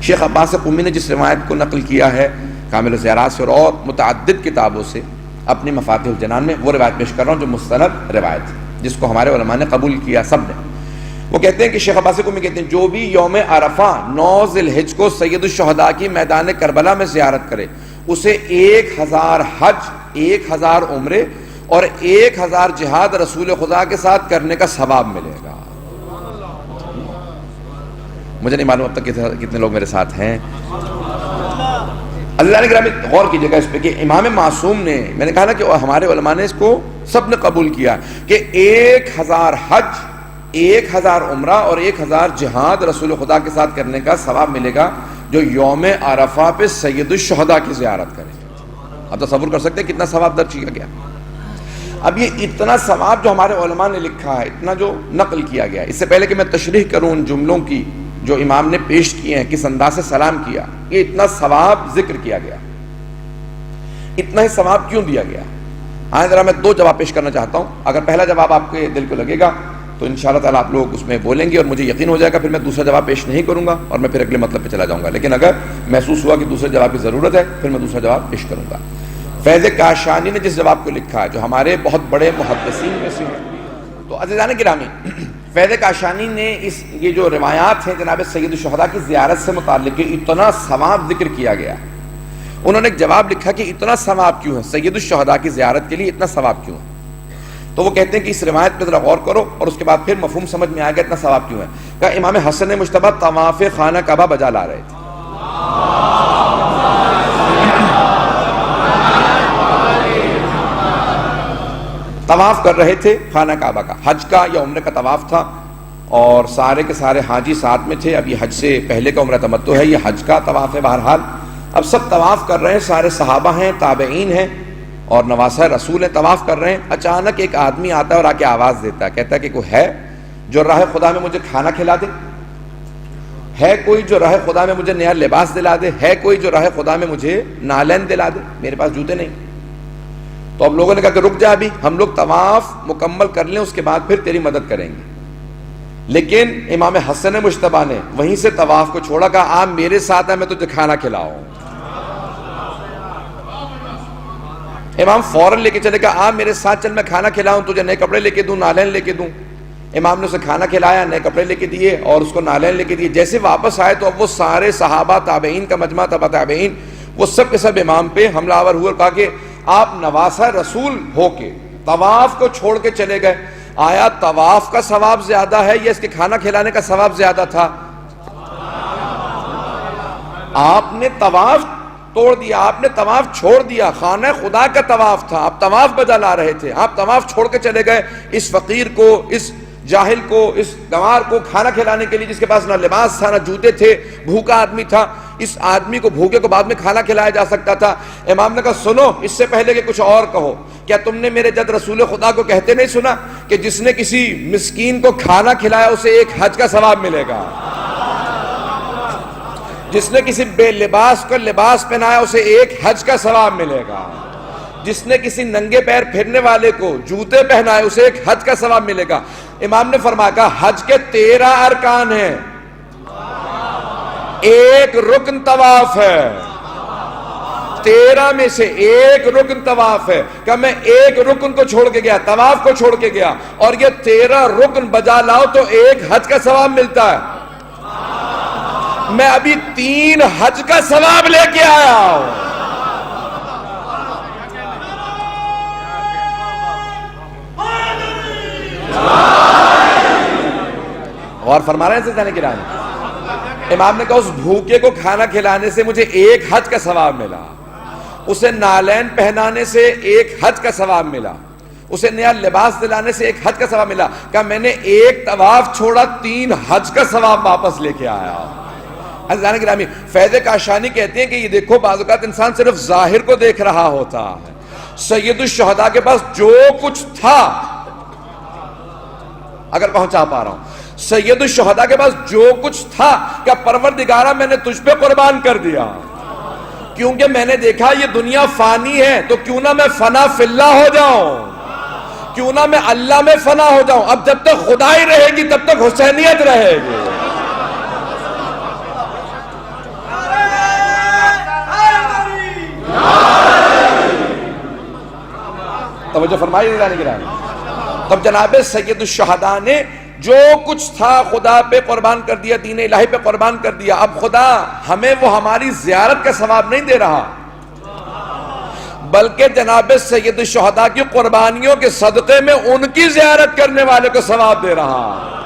شیخ عباس قمی نے جس روایت کو نقل کیا ہے کامل الزیارات سے اور متعدد کتابوں سے اپنی مفاتیح الجنان میں، وہ روایت پیش کر رہا ہوں جو مستند روایت ہے جس کو ہمارے علماء نے قبول کیا سب نے۔ وہ کہتے ہیں کہ شیخ عباس قمی کہتے ہیں جو بھی یوم عرفہ 9 ذی الحجہ کو سید الشہداء کی میدان کربلا میں زیارت کرے اسے 1000 حج، 1000 عمرے اور 1000 جہاد رسول خدا کے ساتھ کرنے کا ثواب ملے گا۔ مجھے نہیں معلوم اب تک کتنے لوگ میرے ساتھ ہیں۔ اللہ نے گرامی غور کیجئے گا اس پہ کہ امام معصوم نے، میں نے کہا نا کہ ہمارے علماء نے اس کو سب نے قبول کیا کہ 1000 حج، 1000 عمرہ اور 1000 جہاد رسول خدا کے ساتھ کرنے کا ثواب ملے گا جو یوم عرفہ پہ سید الشہداء کی زیارت کرے۔ اب تصور کر سکتے ہیں کتنا ثواب درج کیا گیا۔ اب یہ اتنا ثواب جو ہمارے علماء نے لکھا ہے، اتنا جو نقل کیا گیا ہے، اس سے پہلے کہ میں تشریح کروں ان جملوں کی جو امام نے پیش کیے ہیں، کس انداز سے سلام کیا، یہ اتنا ثواب ذکر کیا گیا، اتنا ہی ثواب کیوں دیا گیا؟ آئیں ذرا میں 2 جواب پیش کرنا چاہتا ہوں۔ اگر پہلا جواب آپ کے دل کو لگے گا تو انشاءاللہ تعالیٰ آپ لوگ اس میں بولیں گے اور مجھے یقین ہو جائے گا، پھر میں دوسرا جواب پیش نہیں کروں گا اور میں پھر اگلے مطلب پہ چلا جاؤں گا۔ لیکن اگر محسوس ہوا کہ دوسرے جواب کی ضرورت ہے پھر میں دوسرا جواب پیش کروں گا۔ فیض کاشانی نے جس جواب کو لکھا ہے جو ہمارے بہت بڑے محدثین میں سے ہیں، تو عزیزان گرامی فیض کاشانی نے یہ جو روایات ہیں جناب سید الشہداء کی زیارت سے متعلق اتنا ثواب ذکر کیا گیا، انہوں نے ایک جواب لکھا کہ اتنا ثواب کیوں ہے سید الشہداء کی زیارت کے لیے، اتنا ثواب کیوں ہے؟ تو وہ کہتے ہیں کہ اس روایت پہ ذرا غور کرو اور اس کے بعد پھر مفہوم سمجھ میں آئے گا اتنا ثواب کیوں ہے۔ کہ امام حسن مجتبی طواف خانہ کعبہ بجا لا رہے تھے، طواف کر رہے تھے خانہ کعبہ کا، حج کا یا عمرے کا طواف تھا اور سارے کے سارے حاجی ساتھ میں تھے۔ اب یہ حج سے پہلے کا عمرہ تمتع ہے، یہ حج کا طواف ہے۔ بہرحال اب سب طواف کر رہے ہیں، سارے صحابہ ہیں، تابعین ہیں اور نواسہ رسول ہیں، طواف کر رہے ہیں۔ اچانک ایک آدمی آتا ہے اور آ کے آواز دیتا ہے، کہتا ہے کہ کوئی ہے جو راہ خدا میں مجھے کھانا کھلا دے، ہے کوئی جو راہ خدا میں مجھے نیا لباس دلا دے، ہے کوئی جو راہ خدا میں مجھے نالین دلا دے، میرے پاس جوتے نہیں۔ تو اب لوگوں نے کہا کہ رک جا، ابھی ہم لوگ طواف مکمل کر لیں، اس کے بعد پھر تیری مدد کریں گے۔ لیکن امام حسن مجتبی نے وہیں سے طواف کو چھوڑا، کہا آپ میرے ساتھ ہیں، میں تجھے کھانا کھلاؤں۔ امام فوراً لے کے چلے، کہا آپ میرے ساتھ چل، میں کھانا کھلاؤں، تجھے نئے کپڑے لے کے دوں، نالین لے کے دوں۔ امام نے اسے کھانا کھلایا، نئے کپڑے لے کے دیے اور اس کو نالین لے کے دیے۔ جیسے واپس آئے تو اب وہ سارے صحابہ، تابعین کا مجمع، تبع تابعین، وہ سب کے سب امام پہ حملہ آور ہوئے اور کہا کہ آپ نواسہ رسول ہو کے طواف کو چھوڑ کے چلے گئے، آیا طواف کا ثواب زیادہ ہے یا اس کے کھانا کھلانے کا ثواب زیادہ تھا؟ آپ نے طواف توڑ دیا، آپ نے طواف چھوڑ دیا، خانہ خدا کا طواف تھا، آپ طواف بجا لا رہے تھے، آپ طواف چھوڑ کے چلے گئے اس فقیر کو، اس جاہل کو، اس گنوار کو کھانا کھلانے کے لیے جس کے پاس نہ لباس تھا نہ جوتے تھے، بھوکا آدمی تھا۔ اس آدمی کو بھوکے کو بعد میں کھانا کھلایا جا سکتا تھا۔ امام نے کہا سنو، اس سے پہلے کہ کچھ اور کہو، کیا تم نے میرے جد رسول خدا کو کہتے نہیں سنا کہ جس نے کسی مسکین کو کھانا کھلایا اسے ایک حج کا ثواب ملے گا، جس نے کسی بے لباس کو لباس پہنایا اسے ایک حج کا ثواب ملے گا، جس نے کسی ننگے پیر پھرنے والے کو جوتے پہنائے اسے ایک حج کا ثواب ملے گا۔ امام نے فرمایا کہ حج کے 13 ارکان ہیں، ایک رکن طواف ہے، 13 میں سے ایک رکن طواف ہے۔ کہ میں ایک رکن کو چھوڑ کے گیا، طواف کو چھوڑ کے گیا اور یہ 13 رکن بجا لاؤ تو ایک حج کا ثواب ملتا ہے۔ میں ابھی 3 حج کا ثواب لے کے آیا ہوں۔ اور فرما رہے ہیں سیدھانے کی رانی، امام نے کہا اس بھوکے کو کھانا کھلانے سے مجھے ایک حج کا ثواب ملا، اسے نالین پہنانے سے ایک حج کا ثواب ملا، اسے نیا لباس دلانے سے ایک حج کا ثواب ملا۔ کہ میں نے ایک طواف چھوڑا، 3 حج کا ثواب واپس لے کے آیا۔ عزیزان گرامی، فیض کاشانی کہتے ہیں کہ یہ دیکھو بعض اوقات انسان صرف ظاہر کو دیکھ رہا ہوتا ہے۔ سید الشہداء کے پاس جو کچھ تھا، اگر پہنچا پا رہا ہوں، سید الشہداء کے پاس جو کچھ تھا کہ پروردگارہ میں نے تجھ پہ قربان کر دیا، کیونکہ میں نے دیکھا یہ دنیا فانی ہے، تو کیوں نہ میں فنا فی اللہ ہو جاؤں، کیوں نہ میں اللہ میں فنا ہو جاؤں۔ اب جب تک خدائی رہے گی تب تک حسینیت رہے گی۔ توجہ فرمائیے عزیزان کرام۔ تب جناب سید الشہداء نے جو کچھ تھا خدا پہ قربان کر دیا، دین الہی پہ قربان کر دیا۔ اب خدا ہمیں وہ ہماری زیارت کا ثواب نہیں دے رہا، بلکہ جناب سید الشہداء کی قربانیوں کے صدقے میں ان کی زیارت کرنے والے کو ثواب دے رہا۔